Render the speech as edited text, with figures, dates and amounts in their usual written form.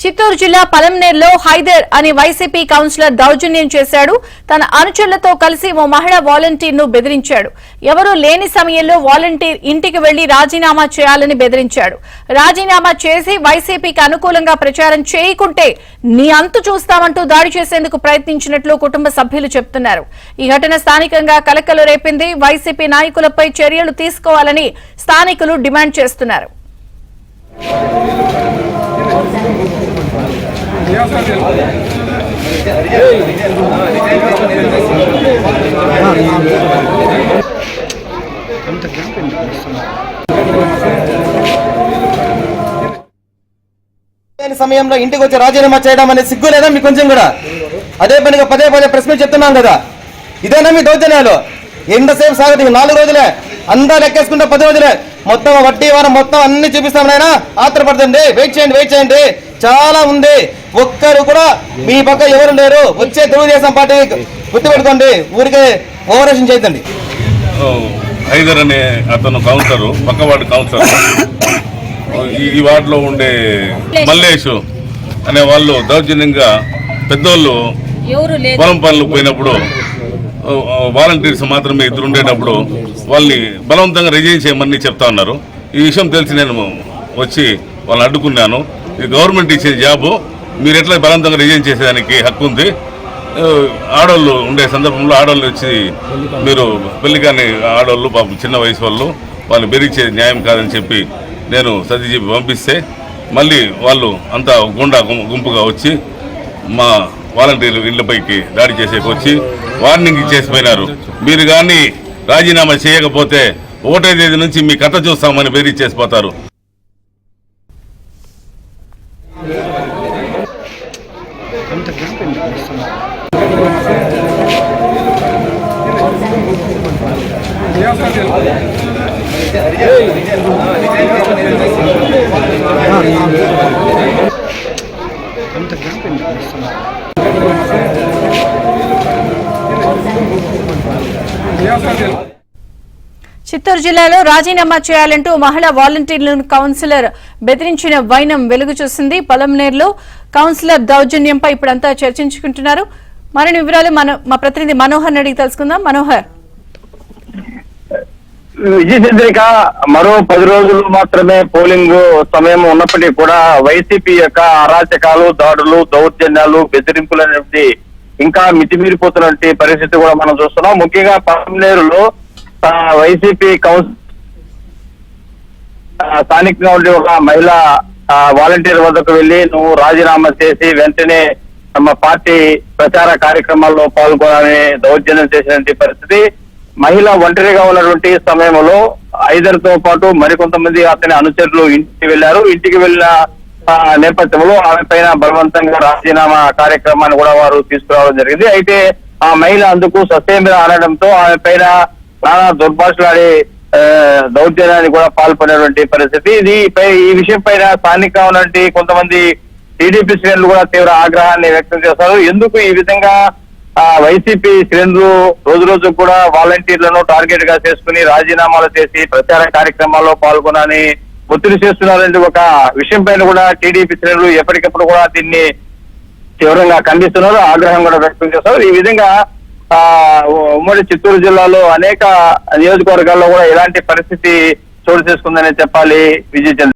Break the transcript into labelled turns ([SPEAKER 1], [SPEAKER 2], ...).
[SPEAKER 1] చిత్తూరు జిల్లా పలంనేరులో హైదర్ అని YCP councillor దౌర్జన్యం చేశాడు. తన అనుచరులతో కలిసి ఓ మహిళా వాలంటీర్ ను బెదిరించాడు. ఎవరూ లేని సమయంలో వాలంటీర్ ఇంటికి వెళ్లి రాజీనామా చేయాలని బెదిరించాడు. రాజీనామా చేసి వైసీపీకి అనుకూలంగా ప్రచారం చేయకుంటే నీ అంతు చూస్తామంటూ దాడి చేసేందుకు ప్రయత్నించినట్లు కుటుంబ సభ్యులు చెబుతున్నారు. ఈ ఘటన స్థానికంగా కలకలం రేపింది. వైసీపీ నాయకులపై చర్యలు తీసుకోవాలని స్థానికులు డిమాండ్ చేస్తున్నారు.
[SPEAKER 2] సమయంలో ఇంటికి వచ్చి రాజీనామా చేయడం అనేది సిగ్గు లేదా మీకు కొంచెం కూడా? అదే పనిగా పదే పదే ప్రశ్న చెప్తున్నాం కదా, ఇదేనా మీ దౌర్జన్యాలు? ఎంతసేపు సాగదు? 4 రోజులే, అంతా లెక్కేసుకుంటే 10 రోజులే, మొత్తం వడ్డీ వారం మొత్తం అన్ని చూపిస్తాం. నాయన ఆత్రపడుతుంది, వెయిట్ చేయండి, చాలా ఉంది. ఒక్కరు కూడా మీ పక్క ఎవరు లేరు. వచ్చే తెలుగుదేశం పార్టీ గుర్తుపెట్టుకోండి, ఊరికే ఓవరాక్షన్ చేయొద్దండి.
[SPEAKER 3] హైదర్ అనే అతను కౌన్సిలర్, పక్క వార్డు కౌన్సిలర్, ఈ వార్డులో ఉండే మల్లేష్ అనే వాళ్ళు దౌర్జన్యంగా పెద్దోళ్ళు పొలం పనులు పోయినప్పుడు వాలంటీర్స్ మాత్రమే 2 ఉండేటప్పుడు వాళ్ళని బలవంతంగా రిజైన్ చేయమని చెప్తా ఉన్నారు. ఈ విషయం తెలిసి నేను వచ్చి వాళ్ళని అడ్డుకున్నాను. ఇది గవర్నమెంట్ ఇచ్చే జాబు, మీరు ఎట్లా బలవంతంగా రిజైన్ చేసేదానికి హక్కు ఉంది. ఆడవాళ్ళు ఉండే సందర్భంలో ఆడవాళ్ళు వచ్చి మీరు పెళ్లి కాని ఆడవాళ్ళు పాపం చిన్న వయసు వాళ్ళు బెదిరించే న్యాయం కాదని చెప్పి నేను సర్ది చెప్పి పంపిస్తే మళ్ళీ వాళ్ళు అంతా గుంపుగా వచ్చి మా వాలంటీర్లు ఇళ్లపైకి దాడి చేసేకి వచ్చి వార్నింగ్ చేసిపోయినారు. మీరు కానీ రాజీనామా చేయకపోతే 1వ తేదీ నుంచి మీ కథ చూస్తామని బెదిరించేసిపోతారు.
[SPEAKER 1] చిత్తూరు జిల్లాలో రాజీనామా చేయాలంటూ మహిళా వాలంటీర్లను కౌన్సిలర్ బెదిరించిన వైనం వెలుగు చూసింది. పలంనేరులో కౌన్సిలర్ దౌర్జన్యంపై ఇప్పుడంతా చర్చించుకుంటున్నారు. మరిన్ని వివరాలు మా ప్రతినిధి మనోహర్ అడిగి తెలుసుకుందాం. మనోహర్,
[SPEAKER 4] విజయచంద్రిక, మరో 10 రోజులు మాత్రమే పోలింగ్ సమయం ఉన్నప్పటికీ కూడా వైసీపీ యొక్క అరాచకాలు, దాడులు, దౌర్జన్యాలు, బెదిరింపులు అనేది ఇంకా మితిమీరిపోతున్నటువంటి పరిస్థితి కూడా మనం చూస్తున్నాం. ముఖ్యంగా పలంనేరులో వైసీపీ కౌన్సిల్ స్థానికంగా ఉండే ఒక మహిళా వాలంటీర్ వద్దకు వెళ్లి నువ్వు రాజీనామా చేసి వెంటనే తమ పార్టీ ప్రచార కార్యక్రమాల్లో పాల్గొనాలని దౌర్జన్యం చేసినటువంటి పరిస్థితి. మహిళ ఒంటరిగా ఉన్నటువంటి సమయంలో హైదర్తో పాటు మరికొంతమంది అతని అనుచరులు ఇంటికి వెళ్లారు. ఇంటికి వెళ్లిన నేపథ్యంలో ఆమె పైన బలవంతంగా రాజీనామా కార్యక్రమాన్ని కూడా వారు తీసుకురావడం జరిగింది. అయితే ఆ మహిళ అందుకు ససేమిరా అనడంతో ఆమె పైన నానా దుర్భాషలాడి దౌర్జన్యాన్ని కూడా పాల్పడినటువంటి పరిస్థితి. ఈ విషయం పైన స్థానికంగా ఉన్నటువంటి కొంతమంది టీడీపీ శ్రేణులు కూడా తీవ్ర ఆగ్రహాన్ని వ్యక్తం చేస్తారు. ఎందుకు ఈ విధంగా వైసీపీ శ్రేణులు రోజు కూడా వాలంటీర్లను టార్గెట్ గా చేసుకుని రాజీనామాలు చేసి ప్రచార కార్యక్రమాల్లో పాల్గొనని ఒత్తిడి చేస్తున్నారనే ఒక విషయం పైన కూడా టీడీపీ శ్రేణులు ఎప్పటికప్పుడు కూడా దీన్ని తీవ్రంగా ఖండిస్తున్నారు, ఆగ్రహం కూడా వ్యక్తం చేస్తారు. ఈ విధంగా ఉమ్మడి చిత్తూరు జిల్లాలో అనేక నియోజకవర్గాల్లో కూడా ఇలాంటి పరిస్థితి చోటు చేసుకుందని చెప్పాలి. విజయచంద్ర.